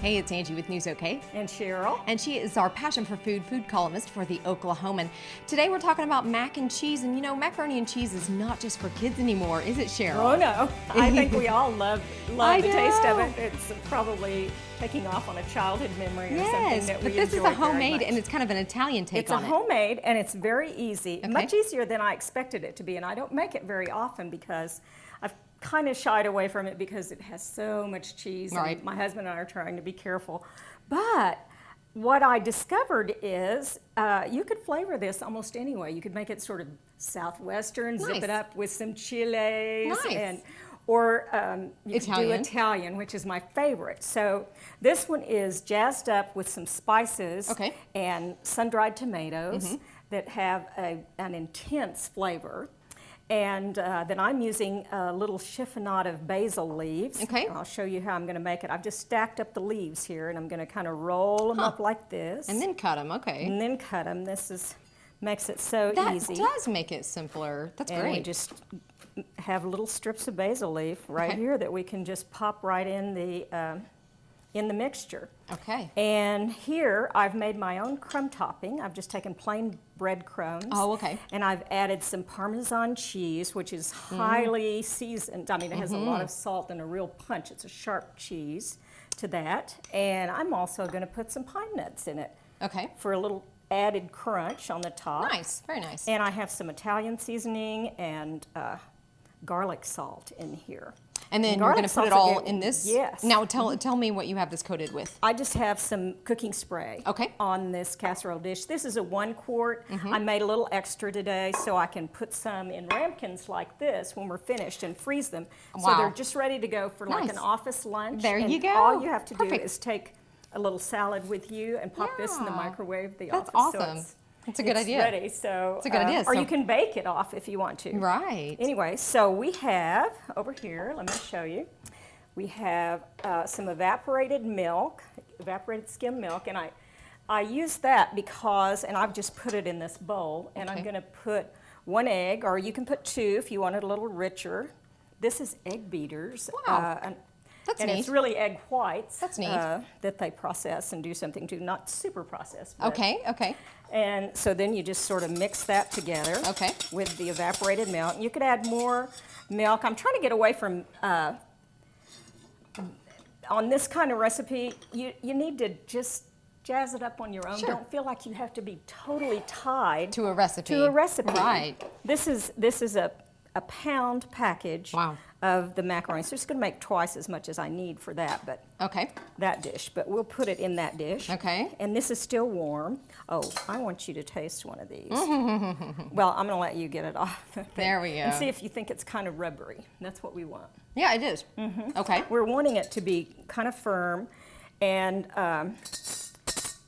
Hey, it's Angie with News OK. And Sherrel. And she is our passion for food columnist for the Oklahoman. Today we're talking about mac and cheese, and you know, macaroni and cheese is not just for kids anymore, is it, Sherrel? Oh no, I think we all love the taste of it. It's probably taking off on a childhood memory or something that we but this is enjoy a homemade, very much. and it's kind of an Italian take on it. It's a homemade, and it's very easy, Okay. much easier than I expected it to be, and I don't make it very often because I've kind of shied away from it because it has so much cheese. Right. And my husband and I are trying to be careful. But what I discovered is you could flavor this almost any way. You could make it sort of southwestern, Nice. zip it up with some chiles, Nice. or you could do Italian. Italian, which is my favorite. So this one is jazzed up with some spices Okay. and sun-dried tomatoes that have an intense flavor. And then I'm using a little chiffonade of basil leaves. Okay. I'll show you how I'm going to make it. I've just stacked up the leaves here, and I'm going to kind of roll them up like this. And then cut them, okay. And then cut them. Makes it so That easy. does make it simpler. That's And great. we just have little strips of basil leaf right Okay. here that we can just pop right in the mixture. Okay. And here I've made my own crumb topping. I've just taken plain bread crumbs. Oh, okay. And I've added some Parmesan cheese, which is highly seasoned. I mean, it has a lot of salt and a real punch. It's a sharp cheese to that. And I'm also going to put some pine nuts in it Okay. for a little added crunch on the top. Nice, very nice. And I have some Italian seasoning and garlic salt in here. And then you're garlic going to put it salt's all good. in this? Yes. Now tell me what you have this coated with. I just have some cooking spray Okay. on this casserole dish. This is a 1 quart. I made a little extra today so I can put some in ramekins like this when we're finished and freeze them. So Wow. they're just ready to go for like Nice. an office lunch. There and you go. all you have to do Perfect. is take a little salad with you and pop this in the Yeah. microwave. The That's office, awesome. So That's a good idea. Ready. So It's a good idea. Or So- you can bake it off if you want to. Right. Anyway, so we have over here, let me show you. We have some evaporated milk, evaporated skim milk, and I use that because, and I've just put it in this bowl, and I'm Okay. going to put 1 egg, or you can put 2 if you want it a little richer. This is egg beaters. Wow. And That's and neat. it's really egg whites That's neat. that they process and do something to, not super processed. But, Okay. and so then you just sort of mix that together Okay. with the evaporated milk. You could add more milk. I'm trying to get away from, on this kind of recipe, you need to just jazz it up on your own. Sure. Don't feel like you have to be totally tied To a recipe. to a recipe. Right. This is a pound package Wow. of the macaroni. So it's going to make twice as much as I need for that, but Okay. that dish. But we'll put it in that dish. Okay. And this is still warm. Oh, I want you to taste one of these. Well, I'm going to let you get it off. There we go. And see if you think it's kind of rubbery. That's what we want. Yeah, it is. Okay. We're wanting it to be kind of firm, and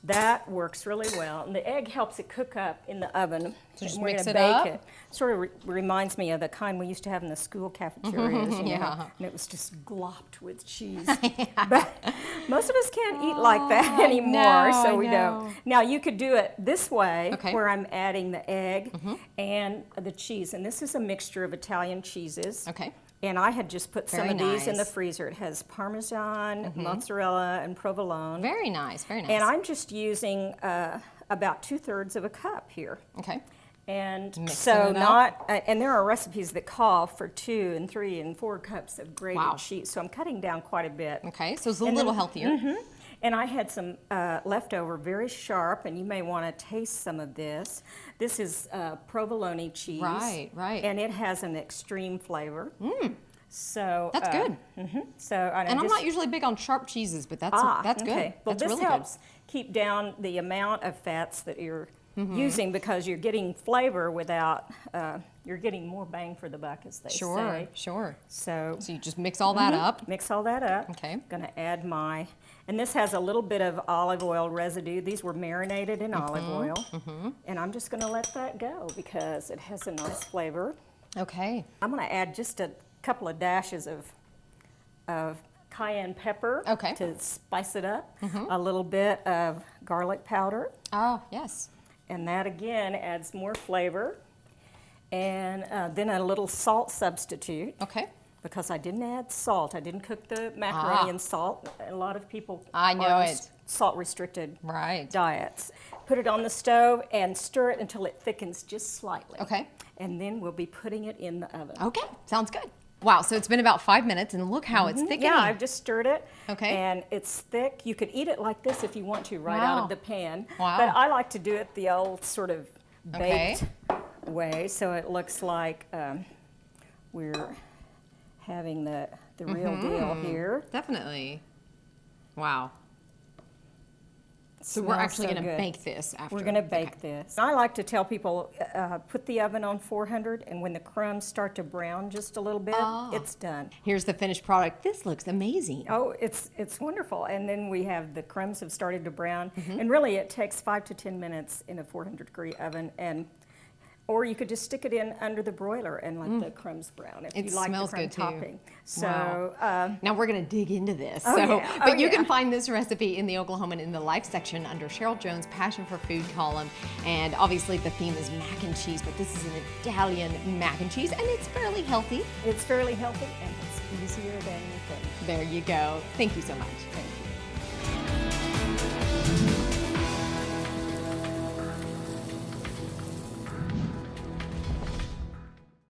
that works really well. And the egg helps it cook up in the oven. So just We're mix gonna it bake up? it. Sort of reminds me of the kind we used to have in the school cafeterias, you know, Yeah. and it was just glopped with cheese. But most of us can't eat like that anymore, know, so I we know. don't. Now you could do it this way, Okay. where I'm adding the egg and the cheese. And this is a mixture of Italian cheeses. Okay. And I had just put some Very of these in the nice. freezer. It has Parmesan, mozzarella, and provolone. Very nice. Very nice. And I'm just using about 2/3 of a cup here. Okay. And Mixing so it up. and there are recipes that call for 2 and 3 and 4 cups of grated Wow. cheese. So I'm cutting down quite a bit. Okay. So it's a And little then- healthier. And I had some leftover, very sharp, and you may want to taste some of this. This is provolone cheese. Right, right. And it has an extreme flavor. So That's good. So And I'm not usually big on sharp cheeses, but that's good. okay. Well, That's this really helps keep down the amount of fats that you're using, because you're getting flavor without, you're getting more bang for the buck, as they good. say. Sure. So So you just mix all that up. mix all that up. Okay. I'm going to add and this has a little bit of olive oil residue. These were marinated in olive oil. And I'm just going to let that go because it has a nice flavor. Okay. I'm going to add just a couple of dashes of cayenne pepper Okay. to spice it up. A little bit of garlic powder. Oh, yes. And that again adds more flavor. And then a little salt substitute. Okay. because I didn't add salt. I didn't cook the macaroni in salt. A lot of people I know are it. salt restricted Right. diets. Put it on the stove and stir it until it thickens just slightly. Okay. And then we'll be putting it in the oven. Okay, sounds good. Wow, so it's been about 5 minutes, and look how it's thickening. Yeah, I've just stirred it. Okay. And it's thick. You could eat it like this if you want to, right out of the pan. Wow. But I like to do it the old sort of Okay. baked way, so it looks like we're having the real deal here. Definitely. Wow. So we're Smells actually so going to good. bake this after. We're going to bake this. I like to tell people, put the oven on 400, and when the crumbs start to brown just a little bit, it's done. Here's the finished product. This looks amazing. Oh, it's wonderful. And then we have the crumbs have started to brown, and really it takes 5 to 10 minutes in a 400-degree oven, or you could just stick it in under the broiler and let the crumbs brown if It you like the smells crumb good, too. topping. So Now we're going to dig into this. Oh, yeah. But Oh, you yeah. can find this recipe in the Oklahoman in the Life section under Sherrel Jones' Passion for Food column. And obviously the theme is mac and cheese, but this is an Italian mac and cheese, and it's fairly healthy. it's fairly healthy and it's easier than you think. There you go. Thank you so much. Thank you.